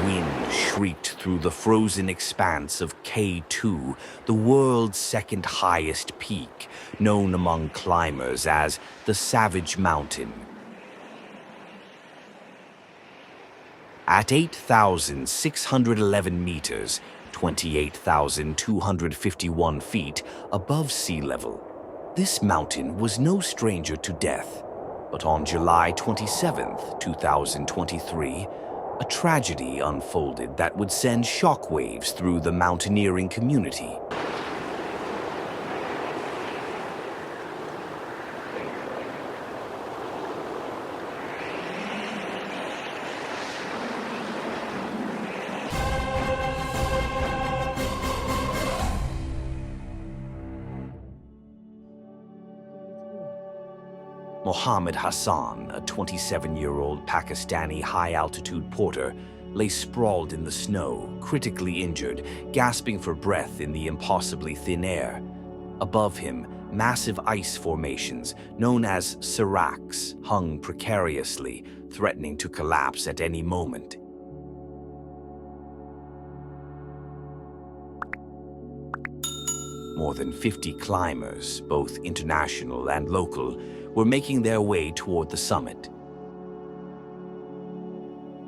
wind shrieked through the frozen expanse of K2, the world's second highest peak, known among climbers as the Savage Mountain. At 8,611 meters, 28,251 feet above sea level, this mountain was no stranger to death. But on July 27, 2023, a tragedy unfolded that would send shockwaves through the mountaineering community. Mohammed Hassan, a 27-year-old Pakistani high-altitude porter, lay sprawled in the snow, critically injured, gasping for breath in the impossibly thin air. Above him, massive ice formations, known as seracs, hung precariously, threatening to collapse at any moment. More than 50 climbers, both international and local, were making their way toward the summit.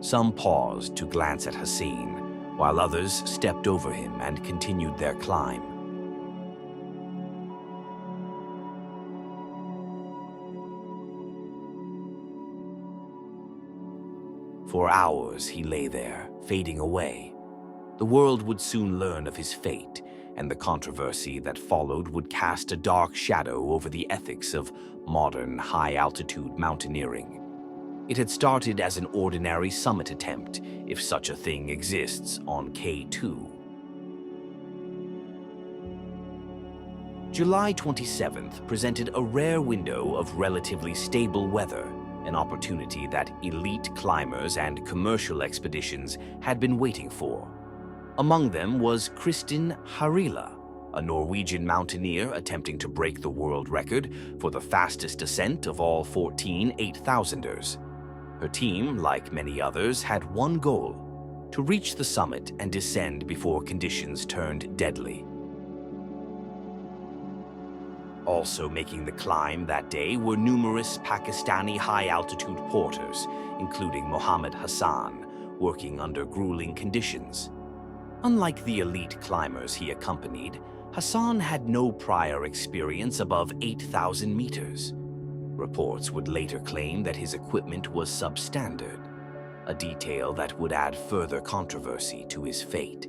Some paused to glance at Hassan, while others stepped over him and continued their climb. For hours he lay there, fading away. The world would soon learn of his fate, and the controversy that followed would cast a dark shadow over the ethics of modern high-altitude mountaineering. It had started as an ordinary summit attempt, if such a thing exists on K2. July 27th presented a rare window of relatively stable weather, an opportunity that elite climbers and commercial expeditions had been waiting for. Among them was Kristin Harila, a Norwegian mountaineer attempting to break the world record for the fastest ascent of all 14 8,000ers. Her team, like many others, had one goal: to reach the summit and descend before conditions turned deadly. Also making the climb that day were numerous Pakistani high-altitude porters, including Mohammed Hassan, working under grueling conditions. Unlike the elite climbers he accompanied, Hassan had no prior experience above 8,000 meters. Reports would later claim that his equipment was substandard, a detail that would add further controversy to his fate.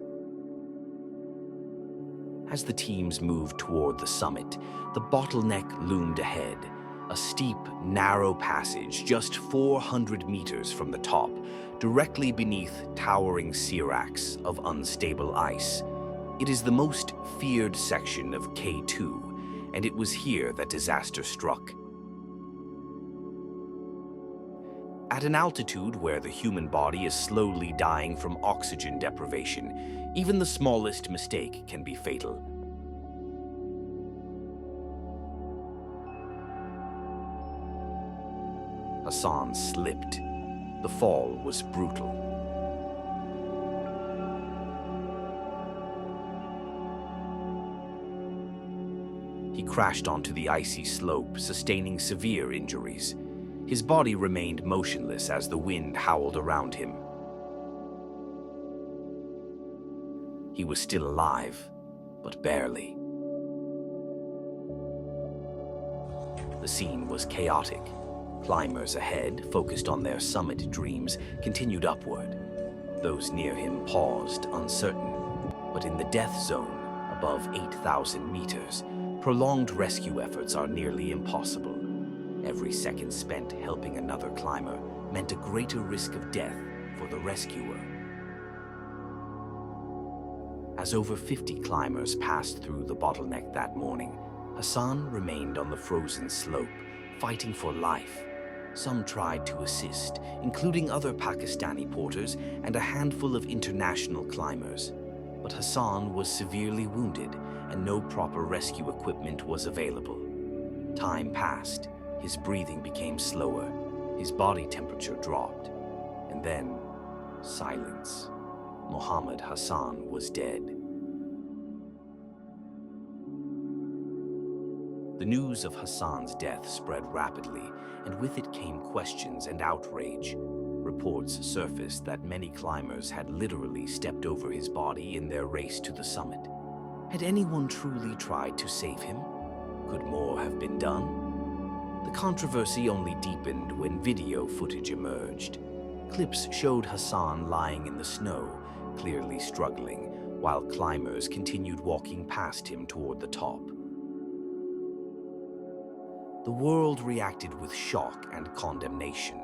As the teams moved toward the summit, the bottleneck loomed ahead, a steep, narrow passage just 400 meters from the top, directly beneath towering seracs of unstable ice. It is the most feared section of K2, and it was here that disaster struck. At an altitude where the human body is slowly dying from oxygen deprivation, even the smallest mistake can be fatal. Hassan slipped. The fall was brutal. He crashed onto the icy slope, sustaining severe injuries. His body remained motionless as the wind howled around him. He was still alive, but barely. The scene was chaotic. Climbers ahead, focused on their summit dreams, continued upward. Those near him paused, uncertain. But in the death zone, above 8,000 meters, prolonged rescue efforts are nearly impossible. Every second spent helping another climber meant a greater risk of death for the rescuer. As over 50 climbers passed through the bottleneck that morning, Hassan remained on the frozen slope, fighting for life. Some tried to assist, including other Pakistani porters and a handful of international climbers. But Hassan was severely wounded, and no proper rescue equipment was available. Time passed. His breathing became slower, his body temperature dropped, and then silence. Mohammed Hassan was dead. The news of Hassan's death spread rapidly, and with it came questions and outrage. Reports surfaced that many climbers had literally stepped over his body in their race to the summit. Had anyone truly tried to save him? Could more have been done? The controversy only deepened when video footage emerged. Clips showed Hassan lying in the snow, clearly struggling, while climbers continued walking past him toward the top. The world reacted with shock and condemnation.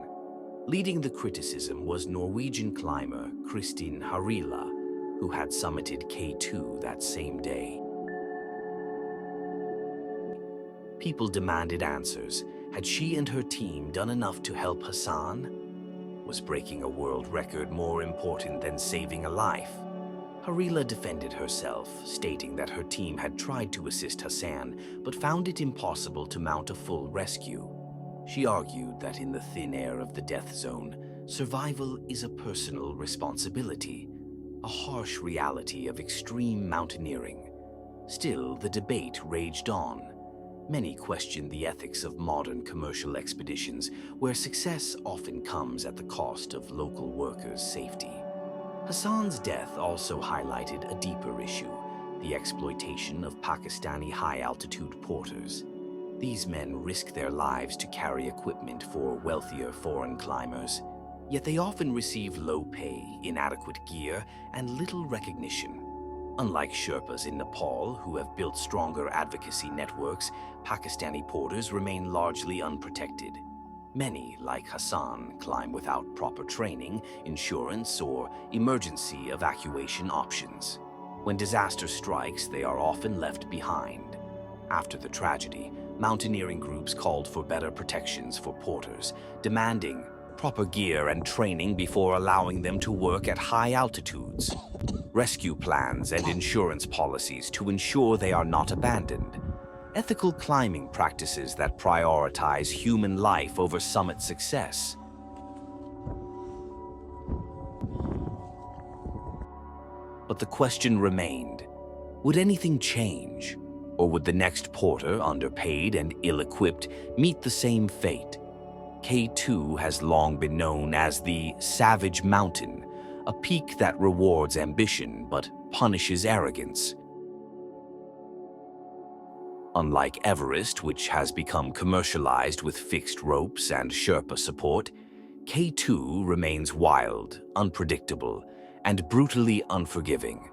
Leading the criticism was Norwegian climber Kristin Harila, who had summited K2 that same day. People demanded answers. Had she and her team done enough to help Hassan? Was breaking a world record more important than saving a life? Harila defended herself, stating that her team had tried to assist Hassan, but found it impossible to mount a full rescue. She argued that in the thin air of the death zone, survival is a personal responsibility, a harsh reality of extreme mountaineering. Still, the debate raged on. Many questioned the ethics of modern commercial expeditions, where success often comes at the cost of local workers' safety. Hassan's death also highlighted a deeper issue, the exploitation of Pakistani high-altitude porters. These men risk their lives to carry equipment for wealthier foreign climbers, yet they often receive low pay, inadequate gear, and little recognition. Unlike Sherpas in Nepal, who have built stronger advocacy networks, Pakistani porters remain largely unprotected. Many, like Hassan, climb without proper training, insurance, or emergency evacuation options. When disaster strikes, they are often left behind. After the tragedy, mountaineering groups called for better protections for porters, demanding proper gear and training before allowing them to work at high altitudes, rescue plans and insurance policies to ensure they are not abandoned, ethical climbing practices that prioritize human life over summit success. But the question remained, would anything change? Or would the next porter, underpaid and ill-equipped, meet the same fate? K2 has long been known as the Savage Mountain, a peak that rewards ambition but punishes arrogance. Unlike Everest, which has become commercialized with fixed ropes and Sherpa support, K2 remains wild, unpredictable, and brutally unforgiving.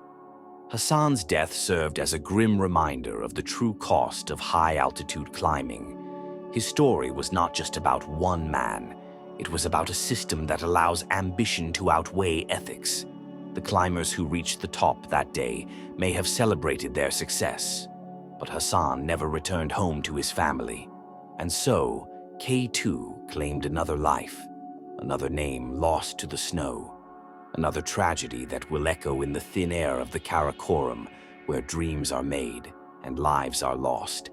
Hassan's death served as a grim reminder of the true cost of high-altitude climbing. His story was not just about one man. It was about a system that allows ambition to outweigh ethics. The climbers who reached the top that day may have celebrated their success, but Hassan never returned home to his family. And so, K2 claimed another life, another name lost to the snow, another tragedy that will echo in the thin air of the Karakoram, where dreams are made and lives are lost.